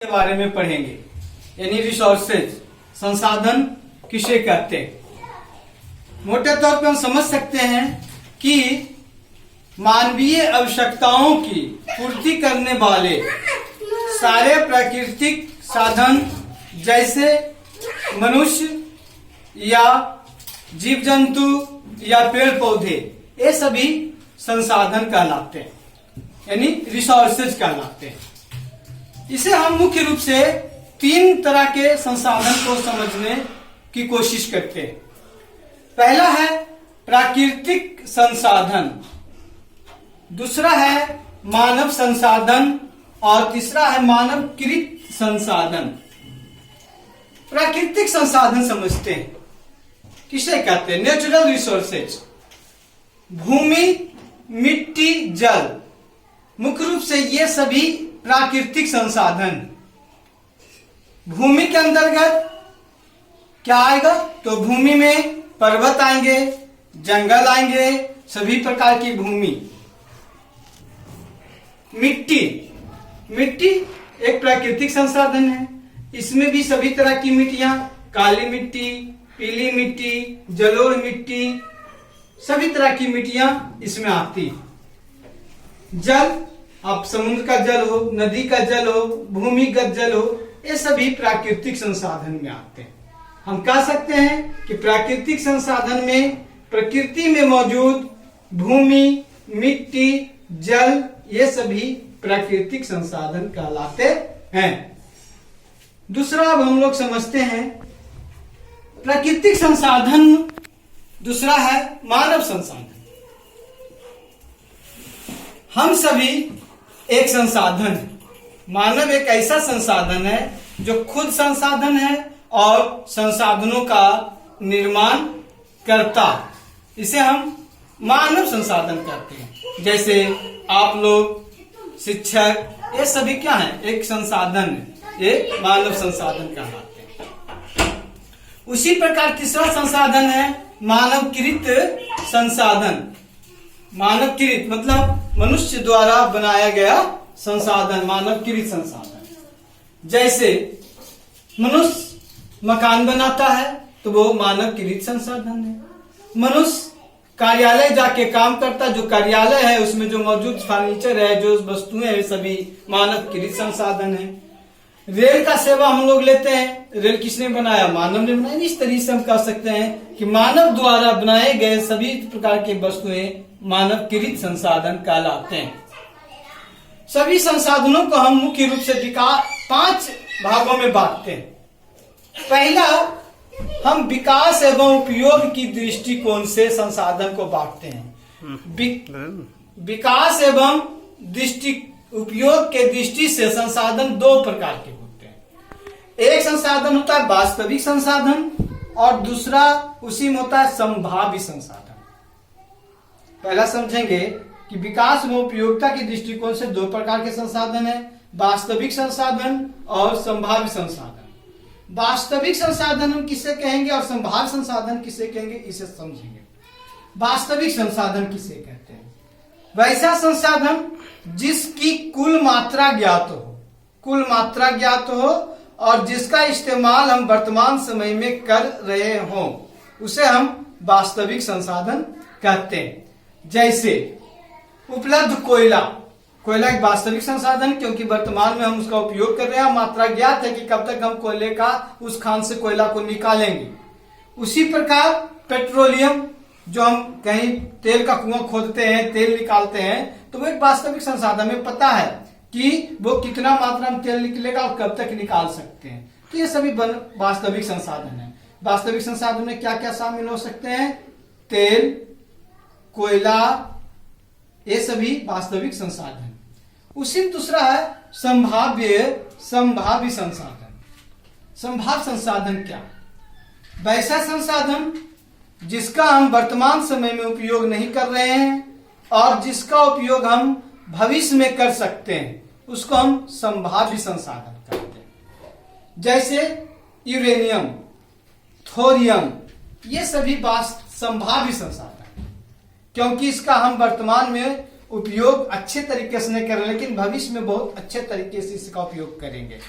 के बारे में पढ़ेंगे, यानी रिसोर्सेज, संसाधन किसे कहते हैं। मोटे तौर पे हम समझ सकते हैं कि मानवीय आवश्यकताओं की पूर्ति करने वाले सारे प्राकृतिक साधन जैसे मनुष्य या जीव जंतु या पेड़ पौधे, ये सभी संसाधन कहलाते हैं, यानी रिसोर्सेज कहलाते हैं। इसे हम मुख्य रूप से तीन तरह के संसाधन को समझने की कोशिश करते हैं। पहला है प्राकृतिक संसाधन, दूसरा है मानव संसाधन और तीसरा है मानवकृत संसाधन। प्राकृतिक संसाधन समझते हैं, किसे कहते हैं? नेचुरल रिसोर्सेज, भूमि, मिट्टी, जल, मुख्य रूप से ये सभी प्राकृतिक संसाधन। भूमि के अंतर्गत क्या आएगा? तो भूमि में पर्वत आएंगे, जंगल आएंगे, सभी प्रकार की भूमि। मिट्टी, मिट्टी एक प्राकृतिक संसाधन है, इसमें भी सभी तरह की मिट्टियां, काली मिट्टी, पीली मिट्टी, जलोढ़ मिट्टी, सभी तरह की मिट्टियां इसमें आती। जल, अब समुद्र का जल हो, नदी का जल हो, भूमिगत जल हो, ये सभी प्राकृतिक संसाधन में आते हैं। हम कह सकते हैं कि प्राकृतिक संसाधन में प्रकृति में मौजूद भूमि, मिट्टी, जल, ये सभी प्राकृतिक संसाधन कहलाते हैं। दूसरा अब हम लोग समझते हैं प्राकृतिक संसाधन, दूसरा है मानव संसाधन। हम सभी एक संसाधन है। मानव एक ऐसा संसाधन है जो खुद संसाधन है और संसाधनों का निर्माण करता, इसे हम मानव संसाधन कहते हैं। जैसे आप लोग, शिक्षक, ये सभी क्या है? एक संसाधन है, ये मानव संसाधन कहलाते हैं। उसी प्रकार तीसरा संसाधन है मानवकृत संसाधन। मानवकृत मतलब मनुष्य द्वारा बनाया गया संसाधन, मानवकृत संसाधन। जैसे मनुष्य मकान बनाता है तो वो मानवकृत संसाधन है। मनुष्य कार्यालय जाके काम करता, जो कार्यालय है उसमें जो मौजूद फर्नीचर है, जो वस्तुएं है, सभी मानवकृत संसाधन है। रेल का सेवा हम लोग लेते हैं, रेल किसने बनाया? मानव ने बनाया। इस तरीके से हम कह सकते हैं कि मानव द्वारा बनाए गए सभी प्रकार की वस्तुएं मानवकृत संसाधन कहलाते हैं। सभी संसाधनों को हम मुख्य रूप से 5 भागों में बांटते हैं। पहला, हम विकास एवं उपयोग की दृष्टिकोण से संसाधन को बांटते हैं। विकास एवं उपयोग के दृष्टि से संसाधन 2 प्रकार के होते हैं। एक संसाधन होता है वास्तविक संसाधन और दूसरा उसी में होता है संभाव्य संसाधन। पहला समझेंगे कि विकास एवं उपयोगिता की दृष्टिकोण से 2 प्रकार के संसाधन है, वास्तविक संसाधन और संभाव्य संसाधन। वास्तविक संसाधन हम किसे कहेंगे और संभाव्य संसाधन किसे कहेंगे, इसे समझेंगे। वास्तविक संसाधन किसे कहते हैं? वैसा संसाधन जिसकी कुल मात्रा ज्ञात हो, कुल मात्रा ज्ञात हो और जिसका इस्तेमाल हम वर्तमान समय में कर रहे हों, उसे हम वास्तविक संसाधन कहते हैं। जैसे उपलब्ध कोयला, कोयला एक वास्तविक संसाधन, क्योंकि वर्तमान में हम उसका उपयोग कर रहे हैं, मात्रा ज्ञात है कि कब तक हम कोयले का उस खान से कोयला को निकालेंगे। उसी प्रकार पेट्रोलियम, जो हम कहीं तेल का कुआं खोदते हैं, तेल निकालते हैं, तो वो एक वास्तविक संसाधन में पता है कि वो कितना मात्रा में तेल निकलेगा और कब तक निकाल सकते हैं। तो ये सभी वास्तविक संसाधन है। वास्तविक संसाधन में क्या क्या शामिल हो सकते हैं? तेल, कोयला, ये सभी वास्तविक संसाधन। उसी दूसरा है संभाव्य संसाधन। संभाव्य संसाधन क्या? वैसा संसाधन जिसका हम वर्तमान समय में उपयोग नहीं कर रहे हैं और जिसका उपयोग हम भविष्य में कर सकते हैं, उसको हम संभाव्य संसाधन कहते हैं। जैसे यूरेनियम, थोरियम, ये सभी संभाव्य संसाधन, क्योंकि इसका हम वर्तमान में उपयोग अच्छे तरीके से नहीं कर रहे, लेकिन भविष्य में बहुत अच्छे तरीके से इसका उपयोग करेंगे।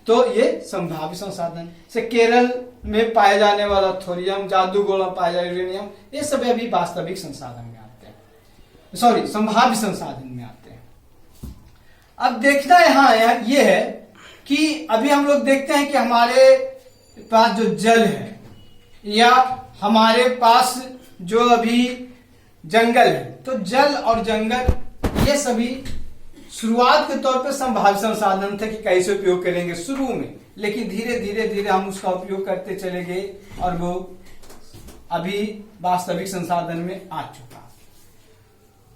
तो ये संभाव्य संसाधन से केरल में पाए जाने वाला थोरियम, जादूगोला पाया जाए यूरेनियम, ये सब अभी वास्तविक संसाधन में आते हैं, सॉरी संभाव्य संसाधन में आते हैं। अब देखना यहाँ ये है कि अभी हम लोग देखते हैं कि हमारे पास जो जल है या हमारे पास जो अभी जंगल है, तो जल और जंगल ये सभी शुरुआत के तौर पे संभाव्य संसाधन थे कि कैसे उपयोग करेंगे शुरू में, लेकिन धीरे धीरे धीरे हम उसका उपयोग करते चले गए और वो अभी वास्तविक संसाधन में आ चुका।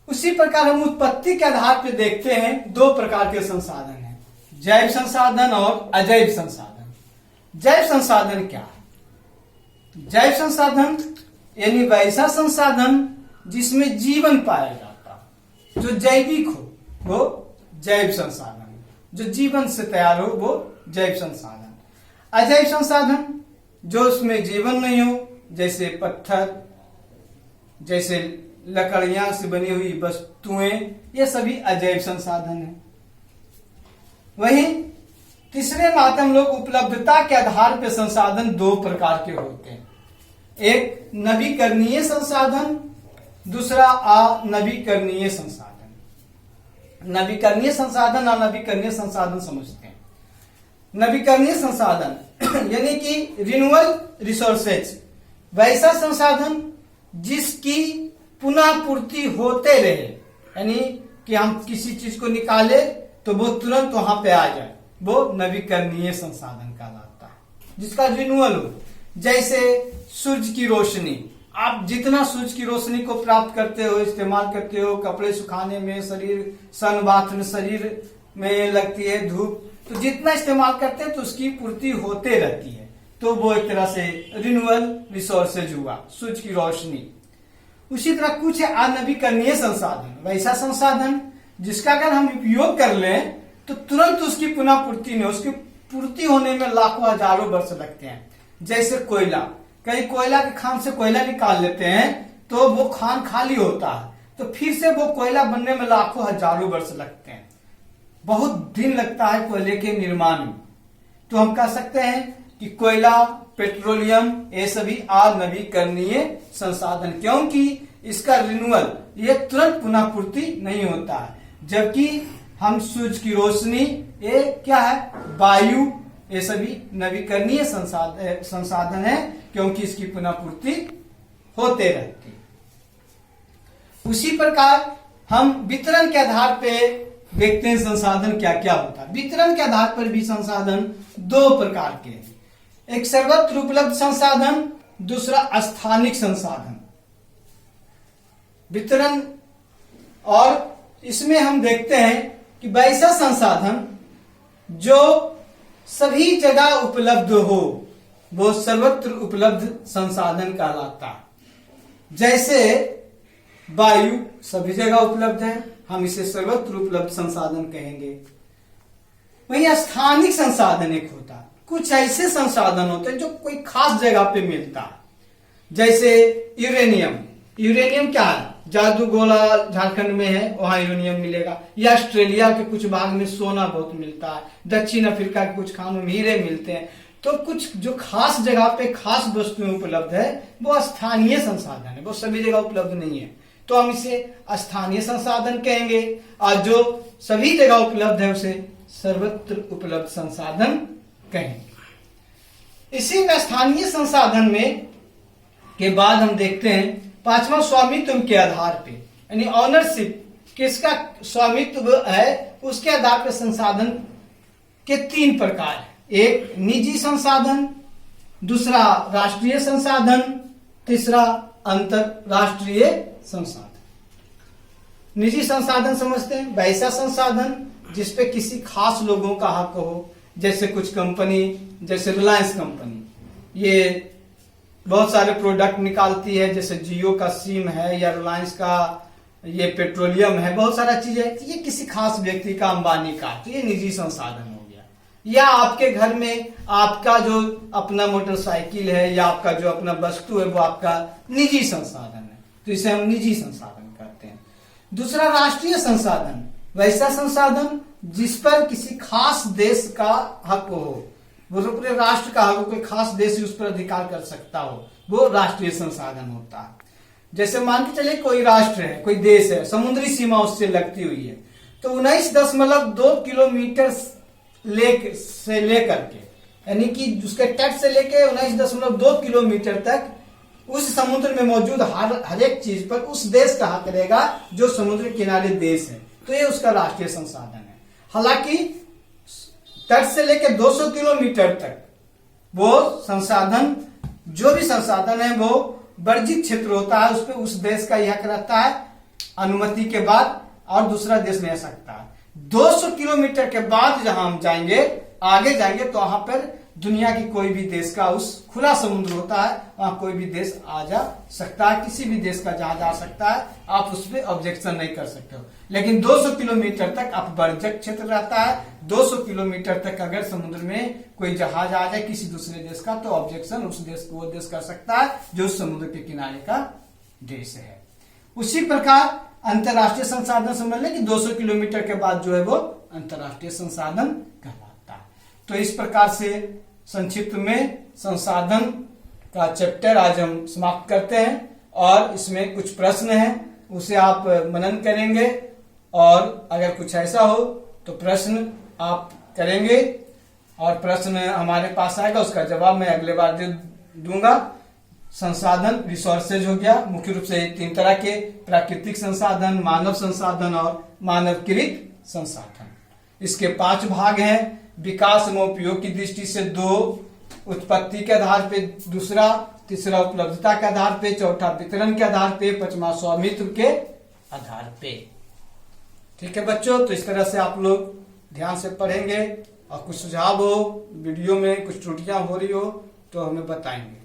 उसी प्रकार हम उत्पत्ति के आधार पर देखते हैं दो प्रकार के संसाधन हैं, जैव संसाधन और अजैव संसाधन। जैव संसाधन क्या है? जैव संसाधन यानी वैसा संसाधन जिसमें जीवन पाया जाता, जो जैविक हो वो जैव संसाधन, जो जीवन से तैयार हो वो जैव संसाधन। अजैव संसाधन जो उसमें जीवन नहीं हो, जैसे पत्थर, जैसे लकड़ियां से बनी हुई वस्तुएं, ये सभी अजैव संसाधन है। वहीं तीसरे माध्यम लोग उपलब्धता के आधार पर संसाधन दो प्रकार के होते हैं, एक नवीकरणीय संसाधन, दूसरा अनवीकरणीय संसाधन। नवीकरणीय संसाधन और नवीकरणीय संसाधन समझते हैं। नवीकरणीय संसाधन यानी कि रिन्यूअल रिसोर्सेज, वैसा संसाधन जिसकी पुनः पूर्ति होते रहे, यानी कि हम किसी चीज को निकाले तो वो तुरंत वहां पे आ जाए, वो नवीकरणीय संसाधन कहलाता है, जिसका रिन्यूअल हो। जैसे सूरज की रोशनी, आप जितना सूरज की रोशनी को प्राप्त करते हो, इस्तेमाल करते हो, कपड़े सुखाने में, शरीर सन बाथ में शरीर में लगती है धूप, तो जितना इस्तेमाल करते हैं तो उसकी पूर्ति होते रहती है, तो वो एक तरह से रिन्यूअल रिसोर्सेज हुआ सूरज की रोशनी। उसी तरह कुछ अनवीकरणीय संसाधन, वैसा संसाधन जिसका अगर हम उपयोग कर लें तो तुरंत उसकी पुनः पूर्ति नहीं, उसकी पूर्ति होने में लाखों हजारों वर्ष लगते हैं। जैसे कोयला, कहीं कोयला के खान से कोयला निकाल लेते हैं तो वो खान खाली होता है, तो फिर से वो कोयला बनने में लाखों हजारों वर्ष लगते हैं, बहुत दिन लगता है कोयले के निर्माण में। तो हम कह सकते हैं कि कोयला, पेट्रोलियम ये सभी अनवीकरणीय संसाधन, क्योंकि इसका रिन्यूअल ये तुरंत पुनः पूर्ति नहीं होता है। जबकि हम सूरज की रोशनी, ये क्या है, वायु, ये सभी नवीकरणीय संसाधन है, क्योंकि इसकी पुनः पूर्ति होते रहती। उसी प्रकार हम वितरण के आधार पे देखते हैं संसाधन क्या क्या होता है। वितरण के आधार पर भी संसाधन दो प्रकार के हैं, एक सर्वत्र उपलब्ध संसाधन, दूसरा स्थानिक संसाधन। वितरण, और इसमें हम देखते हैं कि वैसा संसाधन जो सभी जगह उपलब्ध हो वो सर्वत्र उपलब्ध संसाधन कहलाता है। जैसे वायु सभी जगह उपलब्ध है, हम इसे सर्वत्र उपलब्ध संसाधन कहेंगे। वहीं स्थानिक संसाधन एक होता है, कुछ ऐसे संसाधन होते हैं जो कोई खास जगह पे मिलता है। जैसे यूरेनियम, यूरेनियम क्या है, जादूगोला झारखंड में है, वहां यूरेनियम मिलेगा। या ऑस्ट्रेलिया के कुछ भाग में सोना बहुत मिलता है, दक्षिण अफ्रीका के कुछ खानों में हीरे मिलते हैं। तो कुछ जो खास जगह पे खास वस्तुएं उपलब्ध है वो स्थानीय संसाधन है, वो सभी जगह उपलब्ध नहीं है, तो हम इसे स्थानीय संसाधन कहेंगे। और जो सभी जगह उपलब्ध है उसे सर्वत्र उपलब्ध संसाधन कहेंगे। इसी में स्थानीय संसाधन में के बाद हम देखते हैं पांचवा स्वामित्व के आधार पे, यानी ऑनरशिप, किसका स्वामित्व है उसके आधार पर संसाधन के तीन प्रकार है, एक निजी संसाधन, दूसरा राष्ट्रीय संसाधन, तीसरा अंतरराष्ट्रीय संसाधन। निजी संसाधन समझते हैं वैसा संसाधन जिसपे किसी खास लोगों का हक हो, जैसे कुछ कंपनी, जैसे रिलायंस कंपनी, ये बहुत सारे प्रोडक्ट निकालती है, जैसे जियो का सिम है या रिलायंस का ये पेट्रोलियम है, बहुत सारा चीज है, ये किसी खास व्यक्ति का, अंबानी का, तो ये निजी संसाधन हो गया। या आपके घर में आपका जो अपना मोटरसाइकिल है या आपका जो अपना वस्तु है वो आपका निजी संसाधन है, तो इसे हम निजी संसाधन कहते हैं। दूसरा राष्ट्रीय संसाधन, वैसा संसाधन जिस पर किसी खास देश का हक हो, वो तो पूरे राष्ट्र का हक हो, कोई खास देश उस पर अधिकार कर सकता हो, वो राष्ट्रीय संसाधन होता है। जैसे मान के चलिए कोई राष्ट्र है, कोई देश है, समुद्री सीमा उससे लगती हुई है, तो 19.2 किलोमीटर से लेकर के, यानी कि उसके तट से लेके 19.2 किलोमीटर तक उस समुद्र में मौजूद हर एक चीज पर उस देश का हक रहेगा जो समुद्र किनारे देश है, तो ये उसका राष्ट्रीय संसाधन है। हालांकि तट से लेकर 200 किलोमीटर तक वो संसाधन, जो भी संसाधन है वो वर्जित क्षेत्र होता है, उस पर उस देश का हक रहता है अनुमति के बाद, और दूसरा देश ले सकता है। 200 किलोमीटर के बाद जहां हम जाएंगे, आगे जाएंगे, तो वहां पर दुनिया की कोई भी देश का उस खुला समुद्र होता है, वहां कोई भी देश आ जा सकता है, किसी भी देश का जहाज आ सकता है, आप उस पर ऑब्जेक्शन नहीं कर सकते हो। लेकिन 200 किलोमीटर तक आप वर्जित क्षेत्र रहता है, 200 किलोमीटर तक अगर समुद्र में कोई जहाज आ जाए किसी दूसरे देश का, तो ऑब्जेक्शन उस देश को वो देश कर सकता है जो उस समुद्र के किनारे का देश है। उसी प्रकार अंतरराष्ट्रीय संसाधन समझ लें कि 200 किलोमीटर के बाद जो है वो अंतरराष्ट्रीय संसाधन कहलाता है। तो इस प्रकार से संक्षिप्त में संसाधन का चैप्टर आज हम समाप्त करते हैं, और इसमें कुछ प्रश्न हैं, उसे आप मनन करेंगे, और अगर कुछ ऐसा हो तो प्रश्न आप करेंगे और प्रश्न हमारे पास आएगा, उसका जवाब मैं अगले बार दे दूंगा। संसाधन रिसोर्सेज हो गया, मुख्य रूप से 3 तरह के, प्राकृतिक संसाधन, मानव संसाधन और मानवकृत संसाधन। इसके 5 भाग हैं। विकास एवं उपयोग की दृष्टि से 2, उत्पत्ति के आधार पे 2, तीसरा उपलब्धता के आधार पे, चौथा वितरण के आधार पे, 5वां स्वामित्व के आधार पे। ठीक है बच्चों, तो इस तरह से आप लोग ध्यान से पढ़ेंगे, और कुछ सुझाव हो, वीडियो में कुछ त्रुटियां हो रही हो तो हमें बताएंगे।